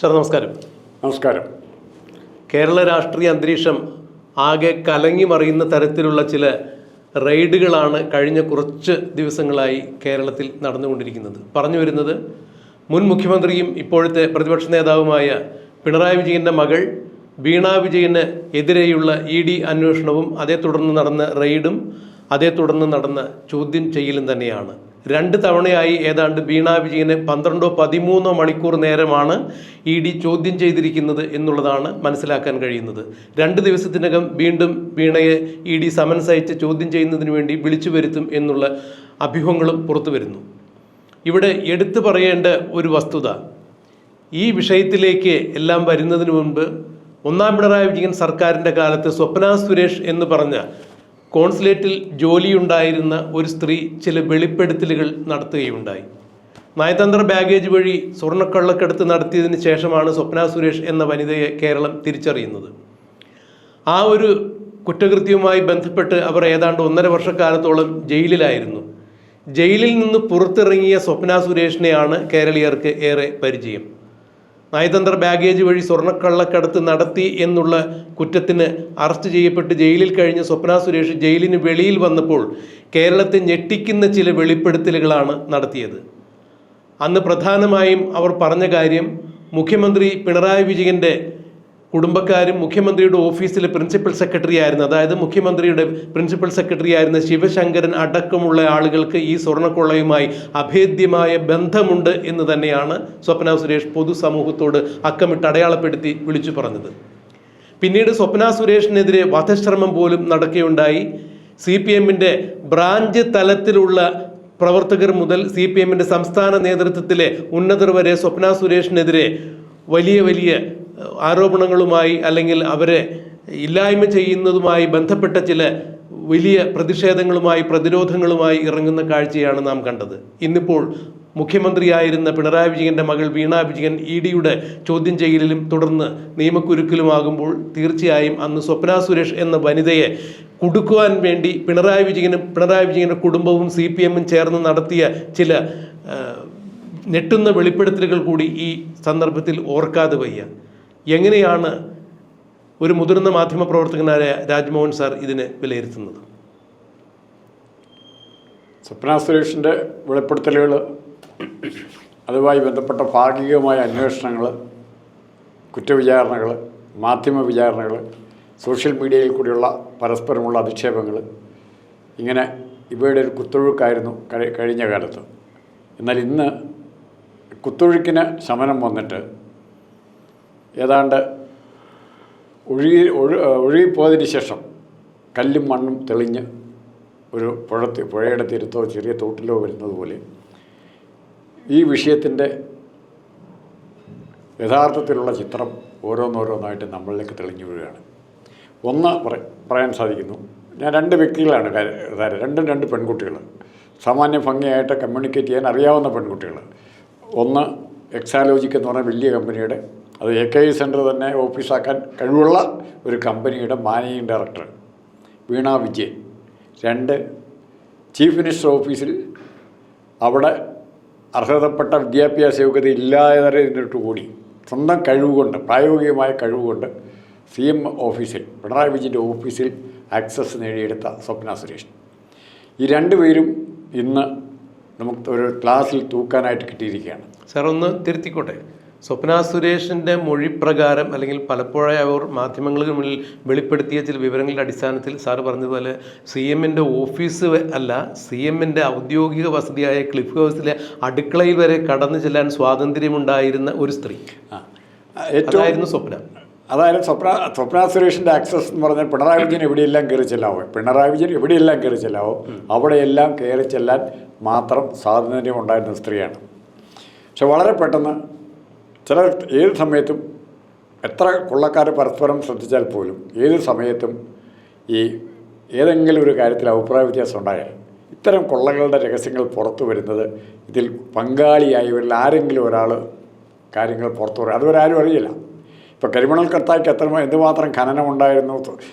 Sir നമസ്കാരം. നമസ്കാരം. കേരള രാഷ്ട്രീയ അന്തരീക്ഷം ആകെ കലങ്ങി മറിയുന്ന തരത്തിലുള്ള ചില റെയ്ഡുകളാണ് കഴിഞ്ഞ കുറച്ച് ദിവസങ്ങളായി കേരളത്തിൽ നടന്നുകൊണ്ടിരിക്കുന്നത്. പറഞ്ഞു വരുന്നത്, മുൻ മുഖ്യമന്ത്രിയും ഇപ്പോഴത്തെ പ്രതിപക്ഷ നേതാവുമായ പിണറായി വിജയൻ്റെ മകൾ വീണ വിജയന് എതിരെയുള്ള ED അന്വേഷണവും അതേ തുടർന്ന് നടന്ന റെയ്ഡും അതേ തുടർന്ന് നടന്ന ചോദ്യം ചെയ്യലും തന്നെയാണ്. 2 തവണയായി ഏതാണ്ട് വീണ വിജയനെ 12-13 മണിക്കൂർ നേരമാണ് ED ചോദ്യം ചെയ്തിരിക്കുന്നത് എന്നുള്ളതാണ് മനസ്സിലാക്കാൻ കഴിയുന്നത്. 2 ദിവസത്തിനകം വീണ്ടും വീണയെ ED സമൻസ് അയച്ച് ചോദ്യം ചെയ്യുന്നതിന് വേണ്ടി വിളിച്ചു വരുത്തും എന്നുള്ള അഭ്യൂഹങ്ങളും പുറത്തു വരുന്നു. ഇവിടെ എടുത്തു പറയേണ്ട ഒരു വസ്തുത, ഈ വിഷയത്തിലേക്ക് എല്ലാം വരുന്നതിന് മുൻപ് ഒന്നാം പിണറായി വിജയൻ സർക്കാരിൻ്റെ കാലത്ത് സ്വപ്ന സുരേഷ് എന്ന് പറഞ്ഞ കോൺസുലേറ്റിൽ ജോലിയുണ്ടായിരുന്ന ഒരു സ്ത്രീ ചില വെളിപ്പെടുത്തലുകൾ നടത്തുകയുണ്ടായി. നയതന്ത്ര ബാഗേജ് വഴി സ്വർണ്ണക്കള്ളക്കടത്ത് നടത്തിയതിന് ശേഷമാണ് സ്വപ്ന സുരേഷ് എന്ന വനിതയെ കേരളം തിരിച്ചറിയുന്നത്. ആ ഒരു കുറ്റകൃത്യവുമായി ബന്ധപ്പെട്ട് അവർ ഏതാണ്ട് 1.5 വർഷക്കാലത്തോളം ജയിലിലായിരുന്നു. ജയിലിൽ നിന്ന് പുറത്തിറങ്ങിയ സ്വപ്ന സുരേഷിനെയാണ് കേരളീയർക്ക് ഏറെ പരിചയം. നയതന്ത്ര ബാഗേജ് വഴി സ്വർണ്ണക്കള്ളക്കടത്ത് നടത്തി എന്നുള്ള കുറ്റത്തിന് അറസ്റ്റ് ചെയ്യപ്പെട്ട് ജയിലിൽ കഴിഞ്ഞ സ്വപ്ന സുരേഷ് ജയിലിന് വെളിയിൽ വന്നപ്പോൾ കേരളത്തെ ഞെട്ടിക്കുന്ന ചില വെളിപ്പെടുത്തലുകളാണ് നടത്തിയത്. അന്ന് പ്രധാനമായും അവർ പറഞ്ഞ കാര്യം, മുഖ്യമന്ത്രി പിണറായി വിജയൻ്റെ കുടുംബക്കാരും മുഖ്യമന്ത്രിയുടെ ഓഫീസിലെ പ്രിൻസിപ്പൽ സെക്രട്ടറി ആയിരുന്ന, അതായത് മുഖ്യമന്ത്രിയുടെ പ്രിൻസിപ്പൽ സെക്രട്ടറി ആയിരുന്ന ശിവശങ്കരൻ അടക്കമുള്ള ആളുകൾക്ക് ഈ സ്വർണ്ണക്കൊള്ളയുമായി അഭേദ്യമായ ബന്ധമുണ്ട് എന്ന് തന്നെയാണ് സ്വപ്ന സുരേഷ് പൊതുസമൂഹത്തോട് അക്കമിട്ട് അടയാളപ്പെടുത്തി വിളിച്ചു പറഞ്ഞത്. പിന്നീട് സ്വപ്ന സുരേഷിനെതിരെ വധശ്രമം പോലും നടക്കുകയുണ്ടായി. CPMൻ്റെ ബ്രാഞ്ച് തലത്തിലുള്ള പ്രവർത്തകർ മുതൽ CPMൻ്റെ സംസ്ഥാന നേതൃത്വത്തിലെ ഉന്നതർ വരെ സ്വപ്ന സുരേഷിനെതിരെ വലിയ ആരോപണങ്ങളുമായി അല്ലെങ്കിൽ അവരെ ഇല്ലായ്മ ചെയ്യുന്നതുമായി ബന്ധപ്പെട്ട ചില വലിയ പ്രതിഷേധങ്ങളുമായി പ്രതിരോധങ്ങളുമായി ഇറങ്ങുന്ന കാഴ്ചയാണ് നാം കണ്ടത്. ഇന്നിപ്പോൾ മുഖ്യമന്ത്രിയായിരുന്ന പിണറായി വിജയൻ്റെ മകൾ വീണ വിജയൻ EDയുടെ ചോദ്യം ചെയ്യലിലും തുടർന്ന് നിയമക്കുരുക്കിലുമാകുമ്പോൾ തീർച്ചയായും അന്ന് സ്വപ്ന സുരേഷ് എന്ന വനിതയെ കുടുക്കുവാൻ വേണ്ടി പിണറായി വിജയനും പിണറായി വിജയൻ്റെ കുടുംബവും CPMും ചേർന്ന് നടത്തിയ ചില ഞെട്ടുന്ന വെളിപ്പെടുത്തലുകൾ കൂടി ഈ സന്ദർഭത്തിൽ ഓർക്കാതെ വയ്യ. എങ്ങനെയാണ് ഒരു മുതിർന്ന മാധ്യമപ്രവർത്തകനായ രാജ്മോഹൻ സാർ ഇതിനെ വിലയിരുത്തുന്നത്? സ്വപ്ന സുരേഷിൻ്റെ വെളിപ്പെടുത്തലുകൾ, അതുമായി ബന്ധപ്പെട്ട ഭാഗികമായ അന്വേഷണങ്ങൾ, കുറ്റവിചാരണകൾ, മാധ്യമ വിചാരണകൾ, സോഷ്യൽ മീഡിയയിൽ കൂടിയുള്ള പരസ്പരമുള്ള അധിക്ഷേപങ്ങൾ, ഇങ്ങനെ ഇവയുടെ ഒരു കുത്തൊഴുക്കായിരുന്നു കഴിഞ്ഞ കാലത്ത്. എന്നാൽ ഇന്ന് കുത്തൊഴുക്കിന് ശമനം വന്നിട്ട് ഏതാണ്ട് ഒഴുകിപ്പോയതിന് ശേഷം കല്ലും മണ്ണും തെളിഞ്ഞ് ഒരു പുഴയുടെ തീരത്തോ ചെറിയ തോട്ടിലോ വരുന്നത് പോലെ ഈ വിഷയത്തിൻ്റെ യഥാർത്ഥത്തിലുള്ള ചിത്രം ഓരോന്നോരോന്നായിട്ട് നമ്മളിലേക്ക് തെളിഞ്ഞു വീഴുകയാണ്. ഒന്ന് പറയാൻ സാധിക്കുന്നു, ഞാൻ 2 വ്യക്തികളാണ് രണ്ടും 2 പെൺകുട്ടികൾ, സാമാന്യ ഭംഗിയായിട്ട് കമ്മ്യൂണിക്കേറ്റ് ചെയ്യാൻ അറിയാവുന്ന പെൺകുട്ടികൾ. ഒന്ന് എക്സാലോജിക് എന്ന് പറഞ്ഞ വലിയ കമ്പനിയുടെ, അത് AKI സെൻറ്റർ തന്നെ ഓഫീസാക്കാൻ കഴിവുള്ള ഒരു കമ്പനിയുടെ managing director Veena Vijayan. 2 chief minister ഓഫീസിൽ അവിടെ അർഹതപ്പെട്ട വിദ്യാഭ്യാസ യോഗ്യത ഇല്ലാതിരുന്നിട്ട് കൂടി സ്വന്തം കഴിവുകൊണ്ട്, പ്രായോഗികമായ കഴിവുകൊണ്ട് CM ഓഫീസിൽ, പിണറായി വിജയൻ്റെ ഓഫീസിൽ ആക്സസ് നേടിയെടുത്ത സ്വപ്ന സുരേഷ്. ഈ 2 പേരും ഇന്ന് നമുക്ക് ഒരു ക്ലാസ്സിൽ തൂക്കാനായിട്ട് കിട്ടിയിരിക്കുകയാണ്. സാർ ഒന്ന് തിരുത്തിക്കോട്ടെ, സ്വപ്ന സുരേഷിൻ്റെ മൊഴി പ്രകാരം അല്ലെങ്കിൽ പലപ്പോഴായി അവർ മാധ്യമങ്ങൾക്ക് മുന്നിൽ വെളിപ്പെടുത്തിയ ചില വിവരങ്ങളുടെ അടിസ്ഥാനത്തിൽ സാറ് പറഞ്ഞതുപോലെ CMൻ്റെ ഓഫീസ് അല്ല, CMൻ്റെ ഔദ്യോഗിക വസതിയായ ക്ലിഫ് ഹൗസിലെ അടുക്കളയിൽ വരെ കടന്നു ചെല്ലാൻ സ്വാതന്ത്ര്യമുണ്ടായിരുന്ന ഒരു സ്ത്രീ ആയിരുന്നു സ്വപ്ന. അതായത് സ്വപ്ന സുരേഷിൻ്റെ ആക്സസ് എന്ന് പറഞ്ഞാൽ പിണറായി വിജയൻ എവിടെയെല്ലാം കയറി ചെല്ലാവോ അവിടെയെല്ലാം കയറി ചെല്ലാൻ മാത്രം സ്വാതന്ത്ര്യം ഉണ്ടായിരുന്ന സ്ത്രീയാണ്. പക്ഷെ വളരെ പെട്ടെന്ന് ഏത് സമയത്തും, എത്ര കൊള്ളക്കാർ പരസ്പരം ശ്രദ്ധിച്ചാൽ പോലും ഏത് സമയത്തും ഈ ഏതെങ്കിലും ഒരു കാര്യത്തിൽ അഭിപ്രായ വ്യത്യാസം ഉണ്ടായാൽ ഇത്തരം കൊള്ളകളുടെ രഹസ്യങ്ങൾ പുറത്തു വരുന്നത് ഇതിൽ പങ്കാളിയായവരിൽ ആരെങ്കിലും ഒരാൾ കാര്യങ്ങൾ പുറത്തു പറയും. അതുവരാരും അറിയില്ല. ഇപ്പോൾ കരിമണൽ കർത്തായ്ക്ക് എന്തുമാത്രം ഖനനം ഉണ്ടായിരുന്നു,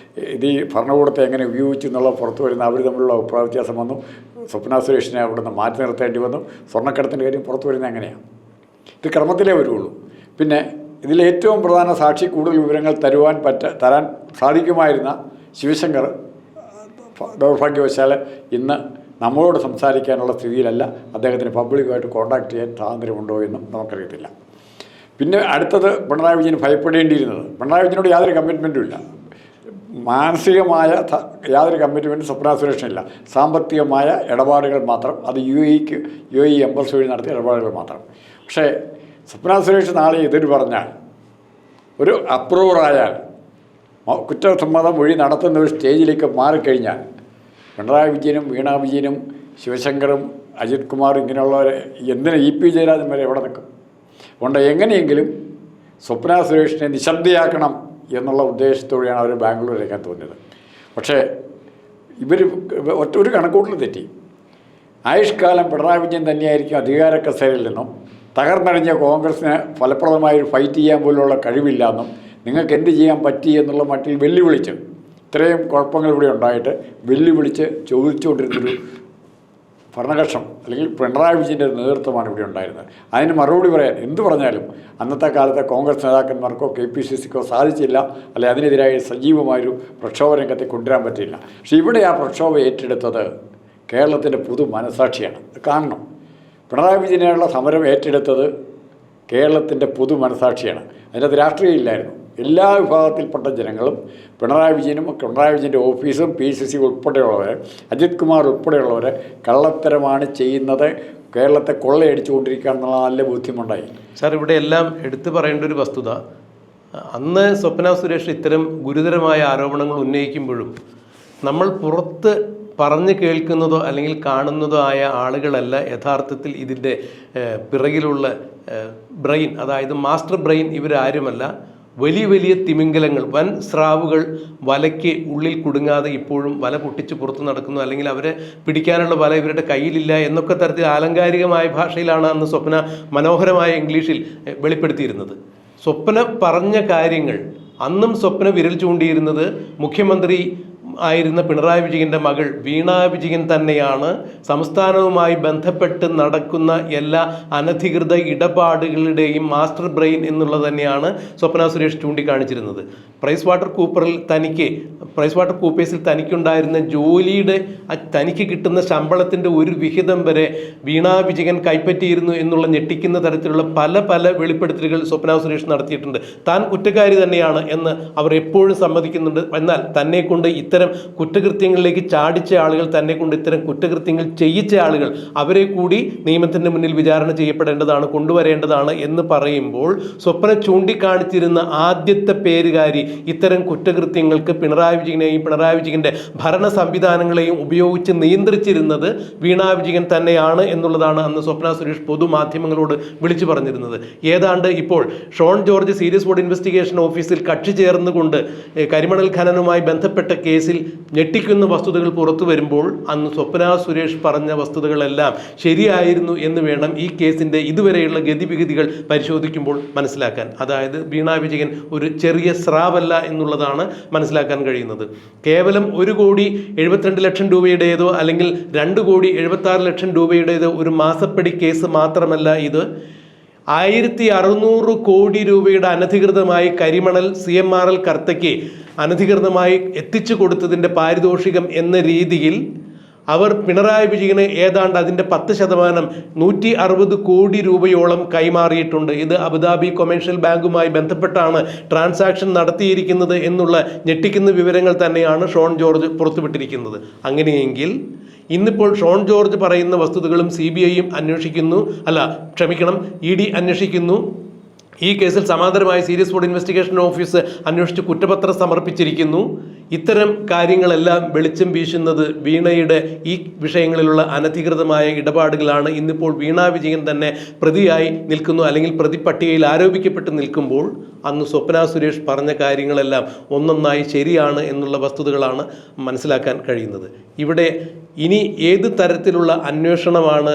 ഇത് ഈ ഭരണകൂടത്തെ എങ്ങനെ ഉപയോഗിച്ചു എന്നുള്ള പുറത്തു വരുന്ന അവർ തമ്മിലുള്ള അഭിപ്രായ വ്യത്യാസം വന്നു. സ്വപ്ന സുരേഷിനെ അവിടെ നിന്ന് മാറ്റി നിർത്തേണ്ടി വന്നു. സ്വർണ്ണക്കടത്തിൻ്റെ കാര്യം പുറത്തു വരുന്നത് എങ്ങനെയാണ്? ഇത് ക്രമത്തിലേ വരുള്ളൂ. പിന്നെ ഇതിലേറ്റവും പ്രധാന സാക്ഷി കൂടുതൽ വിവരങ്ങൾ തരാൻ സാധിക്കുമായിരുന്ന ശിവശങ്കർ ദൗർഭാഗ്യവശാൽ ഇന്ന് നമ്മളോട് സംസാരിക്കാനുള്ള സ്ഥിതിയിലല്ല. അദ്ദേഹത്തിന് പബ്ലിക്കുമായിട്ട് കോൺടാക്ട് ചെയ്യാൻ സ്വാതന്ത്ര്യമുണ്ടോ എന്നും നമുക്കറിയത്തില്ല. പിന്നെ അടുത്തത് പിണറായി വിജയൻ ഭയപ്പെടേണ്ടിയിരുന്നത്, പിണറായി വിജയനോട് യാതൊരു കമ്മിറ്റ്മെൻറ്റും ഇല്ല, മാനസികമായ യാതൊരു കമ്മിറ്റ്മെൻറ്റും സ്വപ്ന സുരേഷിനില്ല. സാമ്പത്തികമായ ഇടപാടുകൾ മാത്രം, അത് യു എ എംബസി വഴി നടത്തിയ ഇടപാടുകൾ മാത്രം. പക്ഷേ സ്വപ്ന സുരേഷ് നാളെ എതിര് പറഞ്ഞാൽ, ഒരു അപ്രൂവറായാൽ, കുറ്റസമ്മതം വഴി നടത്തുന്ന ഒരു സ്റ്റേജിലേക്ക് മാറിക്കഴിഞ്ഞാൽ പിണറായി വിജയനും വീണ വിജയനും ശിവശങ്കറും അജിത് കുമാറും ഇങ്ങനെയുള്ളവരെ എന്തിനാ ഇ പി ജയരാജൻ വരെ എവിടെ നിൽക്കും? അതുകൊണ്ട് എങ്ങനെയെങ്കിലും സ്വപ്ന സുരേഷിനെ നിശബ്ദയാക്കണം എന്നുള്ള ഉദ്ദേശത്തോടെയാണ് അവർ ബാംഗ്ലൂരിലേക്കാൻ തോന്നിയത്. പക്ഷേ ഇവർ ഒരു കണക്കൂട്ടൽ തെറ്റി. ആയുഷ്കാലം പിണറായി വിജയൻ തന്നെയായിരിക്കും അധികാര കസേരയിൽ നിന്നും തകർന്നടിഞ്ഞ കോൺഗ്രസിന് ഫലപ്രദമായി ഫൈറ്റ് ചെയ്യാൻ പോലുള്ള കഴിവില്ല എന്നും നിങ്ങൾക്ക് എന്ത് ചെയ്യാൻ പറ്റി എന്നുള്ള മട്ടിൽ വെല്ലുവിളിച്ച്, ഇത്രയും കുഴപ്പങ്ങൾ ഇവിടെ ഉണ്ടായിട്ട് വെല്ലുവിളിച്ച് ചോദിച്ചുകൊണ്ടിരുന്നൊരു ഭരണകക്ഷം അല്ലെങ്കിൽ പിണറായി വിജയൻ്റെ നേതൃത്വമാണ് ഇവിടെ ഉണ്ടായിരുന്നത്. അതിന് മറുപടി പറയാൻ എന്ത് പറഞ്ഞാലും അന്നത്തെ കാലത്തെ കോൺഗ്രസ് നേതാക്കന്മാർക്കോ KPCCക്കോ സാധിച്ചില്ല, അല്ലെങ്കിൽ അതിനെതിരായി സജീവമായൊരു പ്രക്ഷോഭ രംഗത്തെ കൊണ്ടുവരാൻ പറ്റില്ല. പക്ഷേ ഇവിടെ ആ പ്രക്ഷോഭം ഏറ്റെടുത്തത് കേരളത്തിൻ്റെ പൊതു മനസാക്ഷിയാണ്. കാണണം, പിണറായി വിജയനുള്ള സമരം ഏറ്റെടുത്തത് കേരളത്തിൻ്റെ പൊതു മനസാക്ഷിയാണ്. അതിനകത്ത് രാഷ്ട്രീയം ഇല്ലായിരുന്നു. എല്ലാ വിഭാഗത്തിൽപ്പെട്ട ജനങ്ങളും പിണറായി വിജയനും പിണറായി വിജയൻ്റെ ഓഫീസും PCC ഉൾപ്പെടെയുള്ളവർ, അജിത് കുമാർ ഉൾപ്പെടെയുള്ളവർ കള്ളത്തരമാണ് ചെയ്യുന്നത്, കേരളത്തെ കൊള്ളയടിച്ചുകൊണ്ടിരിക്കുക എന്നുള്ള നല്ല ബോധ്യമുണ്ടായി. സാർ, ഇവിടെ എല്ലാം എടുത്തു പറയേണ്ട ഒരു വസ്തുത, അന്ന് സ്വപ്ന സുരേഷ് ഇത്തരം ഗുരുതരമായ ആരോപണങ്ങൾ ഉന്നയിക്കുമ്പോഴും നമ്മൾ പുറത്ത് പറഞ്ഞു കേൾക്കുന്നതോ അല്ലെങ്കിൽ കാണുന്നതോ ആയ ആളുകളല്ല യഥാർത്ഥത്തിൽ ഇതിൻ്റെ പിറകിലുള്ള ബ്രെയിൻ, അതായത് മാസ്റ്റർ ബ്രെയിൻ ഇവരാരുമല്ല. വലിയ വലിയ തിമിംഗലങ്ങൾ, വൻ സ്രാവുകൾ വലയ്ക്ക് ഉള്ളിൽ കുടുങ്ങാതെ ഇപ്പോഴും വല പൊട്ടിച്ച് പുറത്ത് നടക്കുന്നു, അല്ലെങ്കിൽ അവരെ പിടിക്കാനുള്ള വല ഇവരുടെ കയ്യിലില്ല എന്നൊക്കെ തരത്തിൽ ആലങ്കാരികമായ ഭാഷയിലാണ് അന്ന് സ്വപ്ന മനോഹരമായ ഇംഗ്ലീഷിൽ വെളിപ്പെടുത്തിയിരുന്നത്. സ്വപ്ന പറഞ്ഞ കാര്യങ്ങൾ, അന്നും സ്വപ്ന വിരൽ ചൂണ്ടിയിരുന്നത് മുഖ്യമന്ത്രി ആയിരുന്ന പിണറായി വിജയൻ്റെ മകൾ വീണ വിജയൻ തന്നെയാണ് സംസ്ഥാനവുമായി ബന്ധപ്പെട്ട് നടക്കുന്ന എല്ലാ അനധികൃത ഇടപാടുകളുടെയും മാസ്റ്റർ ബ്രെയിൻ എന്നുള്ളത് തന്നെയാണ് സ്വപ്ന സുരേഷ് ചൂണ്ടിക്കാണിച്ചിരുന്നത്. പ്രൈസ് വാട്ടർ കൂപ്പേഴ്സിൽ തനിക്കുണ്ടായിരുന്ന ജോലിയുടെ തനിക്ക് കിട്ടുന്ന ശമ്പളത്തിൻ്റെ ഒരു വിഹിതം വരെ വീണ വിജയൻ കൈപ്പറ്റിയിരുന്നു എന്നുള്ള ഞെട്ടിക്കുന്ന തരത്തിലുള്ള പല വെളിപ്പെടുത്തലുകൾ സ്വപ്ന സുരേഷ് നടത്തിയിട്ടുണ്ട്. താൻ കുറ്റക്കാരി തന്നെയാണ് എന്ന് അവർ എപ്പോഴും സമ്മതിക്കുന്നുണ്ട്. എന്നാൽ തന്നെ കൊണ്ട് ഇത്തരം കുറ്റകൃത്യങ്ങളിലേക്ക് ചാടിച്ച ആളുകൾ, തന്നെ കൊണ്ട് ഇത്തരം കുറ്റകൃത്യങ്ങൾ ചെയ്യിച്ച ആളുകൾ, അവരെ കൂടി നിയമത്തിൻ്റെ മുന്നിൽ വിചാരണ ചെയ്യപ്പെടേണ്ടതാണ്, കൊണ്ടുവരേണ്ടതാണ് എന്ന് പറയുമ്പോൾ സ്വപ്ന ചൂണ്ടിക്കാണിച്ചിരുന്ന ആദ്യത്തെ പേരുകാരി ഇത്തരം കുറ്റകൃത്യങ്ങൾക്ക് പിണറായി വിജയനെയും പിണറായി വിജയൻ്റെ ഭരണ സംവിധാനങ്ങളെയും ഉപയോഗിച്ച് നിയന്ത്രിച്ചിരുന്നത് വീണ വിജയൻ തന്നെയാണ് എന്നുള്ളതാണ് അന്ന് സ്വപ്ന സുരേഷ് പൊതുമാധ്യമങ്ങളോട് വിളിച്ചു പറഞ്ഞിരുന്നത്. ഏതാണ്ട് ഇപ്പോൾ Shone George serious board investigation ഓഫീസിൽ കക്ഷി ചേർന്നുകൊണ്ട് കരിമണൽ ഖനനവുമായി ബന്ധപ്പെട്ട കേസിൽ ഞെട്ടിക്കുന്ന വസ്തുതകൾ പുറത്തു വരുമ്പോൾ അന്ന് സ്വപ്ന സുരേഷ് പറഞ്ഞ വസ്തുതകളെല്ലാം ശരിയായിരുന്നു എന്ന് വേണം ഈ കേസിൻ്റെ ഇതുവരെയുള്ള ഗതിവിഗതികൾ പരിശോധിക്കുമ്പോൾ മനസ്സിലാക്കാൻ. അതായത് വീണ വിജയൻ ഒരു ചെറിയ സ്രാവല്ല എന്നുള്ളതാണ് മനസ്സിലാക്കാൻ കഴിയുന്നത്. കേവലം 1,72,00,000 രൂപയുടേതോ അല്ലെങ്കിൽ 2,76,00,000 രൂപയുടേതോ ഒരു മാസപ്പടി കേസ് മാത്രമല്ല ഇത്. 1,600 കോടി രൂപയുടെ അനധികൃതമായി കരിമണൽ CMRL കർത്തയ്ക്ക് അനധികൃതമായി എത്തിച്ചു കൊടുത്തതിൻ്റെ പാരിതോഷികം എന്ന രീതിയിൽ അവർ പിണറായി വിജയന് ഏതാണ്ട് അതിൻ്റെ 10% 160 കോടി രൂപയോളം കൈമാറിയിട്ടുണ്ട്. ഇത് അബുദാബി കൊമേഴ്ഷ്യൽ ബാങ്കുമായി ബന്ധപ്പെട്ടാണ് ട്രാൻസാക്ഷൻ നടത്തിയിരിക്കുന്നത് എന്നുള്ള ഞെട്ടിക്കുന്ന വിവരങ്ങൾ തന്നെയാണ് ഷോൺ ജോർജ് പുറത്തുവിട്ടിരിക്കുന്നത്. അങ്ങനെയെങ്കിൽ ഇന്നിപ്പോൾ ഷോൺ ജോർജ് പറയുന്ന വസ്തുതകളും CBIയും അന്വേഷിക്കുന്നു, ED അന്വേഷിക്കുന്നു. ഈ കേസിൽ സമാന്തരമായി സീരിയസ് ബോർഡ് ഇൻവെസ്റ്റിഗേഷൻ ഓഫീസ് അന്വേഷിച്ച് കുറ്റപത്രം സമർപ്പിച്ചിരിക്കുന്നു. ഇത്തരം കാര്യങ്ങളെല്ലാം വെളിച്ചം വീശുന്നത് വീണയുടെ ഈ വിഷയങ്ങളിലുള്ള അനധികൃതമായ ഇടപാടുകളാണ്. ഇന്നിപ്പോൾ വീണ വിജയൻ തന്നെ പ്രതിയായി നിൽക്കുന്നു, അല്ലെങ്കിൽ പ്രതിപട്ടികയിൽ ആരോപിക്കപ്പെട്ട് നിൽക്കുമ്പോൾ അന്ന് സ്വപ്ന സുരേഷ് പറഞ്ഞ കാര്യങ്ങളെല്ലാം ഒന്നൊന്നായി ശരിയാണ് എന്നുള്ള വസ്തുതകളാണ് മനസ്സിലാക്കാൻ കഴിയുന്നത്. ഇവിടെ ഇനി ഏത് തരത്തിലുള്ള അന്വേഷണമാണ്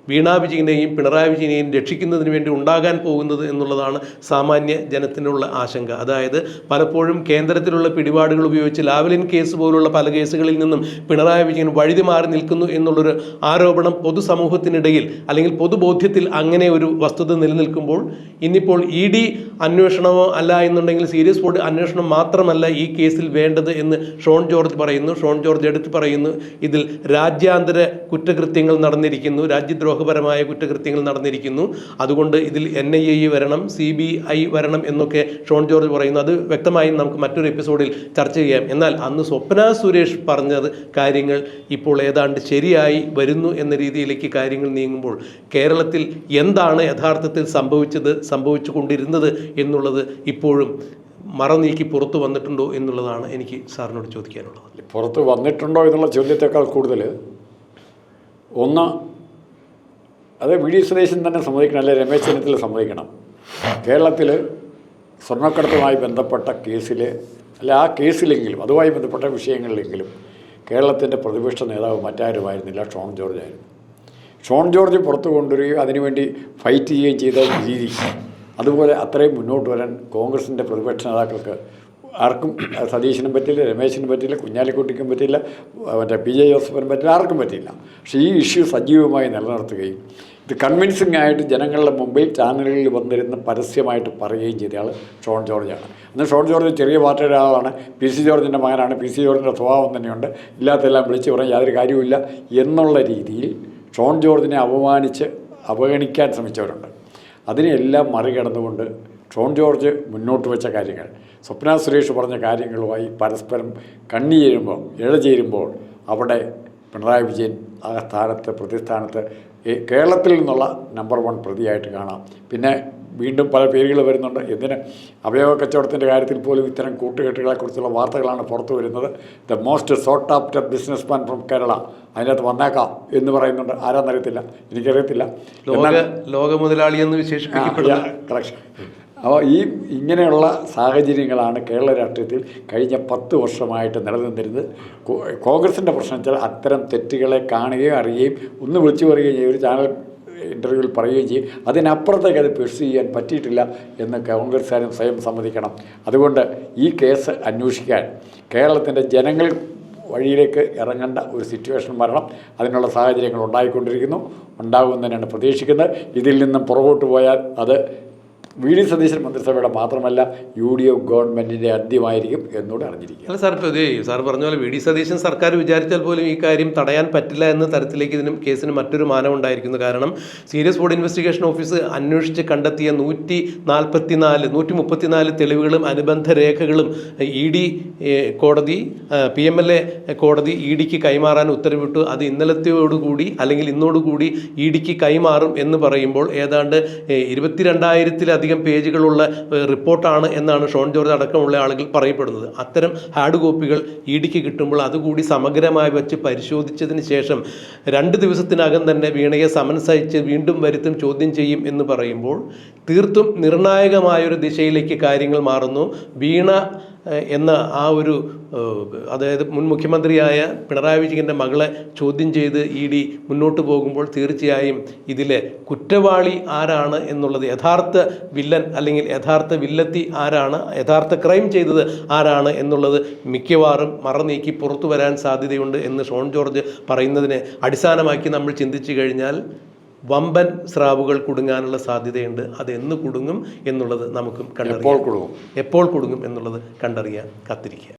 വീണാ വിജയനെയും പിണറായി വിജയനെയും രക്ഷിക്കുന്നതിന് വേണ്ടി ഉണ്ടാകാൻ പോകുന്നത് എന്നുള്ളതാണ് സാമാന്യ ജനത്തിനുള്ള ആശങ്ക. അതായത് പലപ്പോഴും കേന്ദ്രത്തിലുള്ള പിടിപാടുകൾ ഉപയോഗിച്ച് ലാവ്ലിൻ കേസ് പോലുള്ള പല കേസുകളിൽ നിന്നും പിണറായി വിജയൻ വഴുതി മാറി നിൽക്കുന്നു എന്നുള്ളൊരു ആരോപണം പൊതുസമൂഹത്തിനിടയിൽ അല്ലെങ്കിൽ പൊതുബോധ്യത്തിൽ അങ്ങനെ ഒരു വസ്തുത നിലനിൽക്കുമ്പോൾ ഇന്നിപ്പോൾ ED അന്വേഷണമോ അല്ല എന്നുണ്ടെങ്കിൽ സീരിയസ് ബോർഡ് അന്വേഷണം മാത്രമല്ല ഈ കേസിൽ വേണ്ടത് എന്ന് ഷോൺ ജോർജ് പറയുന്നു. ഷോൺ ജോർജ് എടുത്ത് പറയുന്നു, ഇതിൽ രാജ്യാന്തര കുറ്റകൃത്യങ്ങൾ നടന്നിരിക്കുന്നു, രാജ്യദ്രോഹപരമായ കുറ്റകൃത്യങ്ങൾ നടന്നിരിക്കുന്നു, അതുകൊണ്ട് ഇതിൽ NIA വരണം, CBI വരണം എന്നൊക്കെ ഷോൺ ജോർജ് പറയുന്നു. അത് വ്യക്തമായും നമുക്ക് മറ്റൊരു എപ്പിസോഡിൽ ചർച്ച ചെയ്യാം. എന്നാൽ അന്ന് സ്വപ്ന സുരേഷ് പറഞ്ഞത് കാര്യങ്ങൾ ഇപ്പോൾ ഏതാണ്ട് ശരിയായി വരുന്നു എന്ന രീതിയിലേക്ക് കാര്യങ്ങൾ നീങ്ങുമ്പോൾ കേരളത്തിൽ എന്താണ് യഥാർത്ഥത്തിൽ സംഭവിച്ചു കൊണ്ടിരുന്നത് എന്നുള്ളത് ഇപ്പോഴും മറനീക്കി പുറത്തു വന്നിട്ടുണ്ടോ എന്നുള്ളതാണ് എനിക്ക് സാറിനോട് ചോദിക്കാനുള്ളത്. പുറത്ത് വന്നിട്ടുണ്ടോ എന്നുള്ള ചോദ്യത്തേക്കാൾ കൂടുതൽ ഒന്ന് അത് VD സതീശൻ തന്നെ സമ്മതിക്കണം, അല്ലെ രമേശ് ചെന്നിത്തല സമ്മതിക്കണം. കേരളത്തിൽ സ്വർണ്ണക്കടത്തുമായി ബന്ധപ്പെട്ട കേസിൽ അല്ല ആ കേസിലെങ്കിലും അതുമായി ബന്ധപ്പെട്ട വിഷയങ്ങളിലെങ്കിലും കേരളത്തിൻ്റെ പ്രതിപക്ഷ നേതാവ് മറ്റാരുമായിരുന്നില്ല, ഷോൺ ജോർജ് ആയിരുന്നു. ഷോൺ ജോർജ് പുറത്തു കൊണ്ടുവരികയും അതിനുവേണ്ടി ഫൈറ്റ് ചെയ്യുകയും ചെയ്ത രീതി, അതുപോലെ അത്രയും മുന്നോട്ട് വരാൻ കോൺഗ്രസിൻ്റെ പ്രതിപക്ഷ നേതാക്കൾക്ക് ആർക്കും, സതീശനും പറ്റില്ല, രമേശിനും പറ്റില്ല, കുഞ്ഞാലിക്കുട്ടിക്കും പറ്റില്ല, മറ്റേ PJ ജോസഫിനും പറ്റില്ല, ആർക്കും പറ്റില്ല. പക്ഷേ ഈ ഇഷ്യൂ സജീവമായി നിലനിർത്തുകയും ഇത് കൺവിൻസിംഗ് ആയിട്ട് ജനങ്ങളുടെ മുമ്പിൽ ചാനലുകളിൽ വന്നിരുന്ന് പരസ്യമായിട്ട് പറയുകയും ചെയ്തയാൾ ഷോൺ ജോർജാണ്. അന്ന് ഷോൺ ജോർജ് ചെറിയ പാർട്ടിയുടെ ആളാണ്, PC ജോർജിൻ്റെ മകനാണ്, PC ജോർജിൻ്റെ സ്വഭാവം തന്നെയുണ്ട്, ഇല്ലാത്തെല്ലാം വിളിച്ച് പറയാൻ യാതൊരു കാര്യമില്ല എന്നുള്ള രീതിയിൽ ഷോൺ ജോർജിനെ അവഗണിക്കാൻ ശ്രമിച്ചവരുണ്ട്. അതിനെല്ലാം മറികടന്നുകൊണ്ട് ഷോൺ ജോർജ് മുന്നോട്ട് വെച്ച കാര്യങ്ങൾ, സ്വപ്ന സുരേഷ് പറഞ്ഞ കാര്യങ്ങളുമായി പരസ്പരം ഇഴചേരുമ്പോൾ അവിടെ പിണറായി വിജയൻ ആ സ്ഥാനത്ത് പ്രതിസ്ഥാനത്ത് കേരളത്തിൽ നിന്നുള്ള നമ്പർ 1 പ്രതിയായിട്ട് കാണാം. പിന്നെ വീണ്ടും പല പേരുകൾ വരുന്നുണ്ട്. എന്തിന് അവയവ കച്ചവടത്തിൻ്റെ കാര്യത്തിൽ പോലും ഇത്തരം കൂട്ടുകെട്ടുകളെക്കുറിച്ചുള്ള വാർത്തകളാണ് പുറത്തു വരുന്നത്. The most sought after businessman from Kerala അതിനകത്ത് വന്നേക്കാം എന്ന് പറയുന്നുണ്ട്. ആരാന്നറിയത്തില്ല, എനിക്കറിയത്തില്ല. ലോക മുതലാളി എന്ന് വിശേഷിപ്പിക്കപ്പെടുന്ന കളക്ഷൻ. അപ്പോൾ ഇങ്ങനെയുള്ള സാഹചര്യങ്ങളാണ് കേരള രാഷ്ട്രീയത്തിൽ കഴിഞ്ഞ 10 വർഷമായിട്ട് നിലനിന്നിരുന്നത്. കോൺഗ്രസിൻ്റെ പ്രശ്നം വെച്ചാൽ അത്തരം തെറ്റുകളെ കാണുകയും അറിയുകയും ഒന്ന് വിളിച്ചു പറയുകയും ചെയ്യും, ഒരു ചാനൽ ഇൻ്റർവ്യൂവിൽ പറയുകയും ചെയ്യും. അതിനപ്പുറത്തേക്ക് അത് പെർസ്യൂ ചെയ്യാൻ പറ്റിയിട്ടില്ല എന്ന് കോൺഗ്രസ്സുകാരും സ്വയം സമ്മതിക്കണം. അതുകൊണ്ട് ഈ കേസ് അന്വേഷിക്കാൻ കേരളത്തിൻ്റെ ജനങ്ങൾ വഴിയിലേക്ക് ഇറങ്ങേണ്ട ഒരു സിറ്റുവേഷൻ വരണം. അതിനുള്ള സാഹചര്യങ്ങൾ ഉണ്ടായിക്കൊണ്ടിരിക്കുന്നു, ഉണ്ടാകുമെന്ന് തന്നെയാണ് പ്രതീക്ഷിക്കുന്നത്. ഇതിൽ നിന്നും പുറകോട്ട് പോയാൽ അത് VD സതീശൻ മന്ത്രിസഭയുടെ മാത്രമല്ല UDF ഗവൺമെൻറ്റിൻ്റെ അന്ത്യമായിരിക്കും എന്നോട് അറിഞ്ഞിരിക്കുക. അല്ല സാർ, ഇപ്പോൾ സാർ പറഞ്ഞ പോലെ VD സതീശൻ സർക്കാർ വിചാരിച്ചാൽ പോലും ഈ കാര്യം തടയാൻ പറ്റില്ല എന്ന തരത്തിലേക്ക് കേസിന് മറ്റൊരു മാനം ഉണ്ടായിരിക്കുന്നു. കാരണം സീരിയസ് ബോർഡ് ഇൻവെസ്റ്റിഗേഷൻ ഓഫീസ് അന്വേഷിച്ച് കണ്ടെത്തിയ 134 തെളിവുകളും അനുബന്ധ രേഖകളും ED കോടതി, PMLA കോടതി EDക്ക് കൈമാറാൻ ഉത്തരവിട്ടു. അത് ഇന്നലത്തെയോടുകൂടി അല്ലെങ്കിൽ ഇന്നോടുകൂടി EDക്ക് കൈമാറും എന്ന് പറയുമ്പോൾ ഏതാണ്ട് 22,000-ലധികം പേജുകളുള്ള റിപ്പോർട്ടാണ് എന്നാണ് ഷോൺ ജോർജ് അടക്കമുള്ള ആളുകൾ പറയപ്പെടുന്നത്. അത്തരം ഹാർഡ് കോപ്പികൾ EDക്ക് കിട്ടുമ്പോൾ അതുകൂടി സമഗ്രമായി വെച്ച് പരിശോധിച്ചതിന് ശേഷം 2 ദിവസത്തിനകം തന്നെ വീണയെ സമൻസ് അയച്ച് വീണ്ടും വരുത്തും ചോദ്യം ചെയ്യും എന്ന് പറയുമ്പോൾ തീർത്തും നിർണായകമായൊരു ദിശയിലേക്ക് കാര്യങ്ങൾ മാറുന്നു. വീണ എന്ന ആ ഒരു, അതായത് മുൻ മുഖ്യമന്ത്രിയായ പിണറായി വിജയൻ്റെ മകളെ ചോദ്യം ചെയ്ത് ED മുന്നോട്ട് പോകുമ്പോൾ തീർച്ചയായും ഇതിലെ കുറ്റവാളി ആരാണ് എന്നുള്ളത്, യഥാർത്ഥ വില്ലൻ അല്ലെങ്കിൽ യഥാർത്ഥ വില്ലത്തി ആരാണ്, യഥാർത്ഥ ക്രൈം ചെയ്തത് ആരാണ് എന്നുള്ളത് മിക്കവാറും മറനീക്കി പുറത്തു വരാൻ സാധ്യതയുണ്ട് എന്ന് ഷോൺ ജോർജ് പറയുന്നതിനെ അടിസ്ഥാനമാക്കി നമ്മൾ ചിന്തിച്ചു കഴിഞ്ഞാൽ വമ്പൻ സ്രാവുകൾ കുടുങ്ങാനുള്ള സാധ്യതയുണ്ട്. അത് എന്ന് കുടുങ്ങും എന്നുള്ളത് നമുക്കും കണ്ടറിയാം, എപ്പോൾ കുടുങ്ങും എന്നുള്ളത് കണ്ടറിയാൻ കാത്തിരിക്കുക.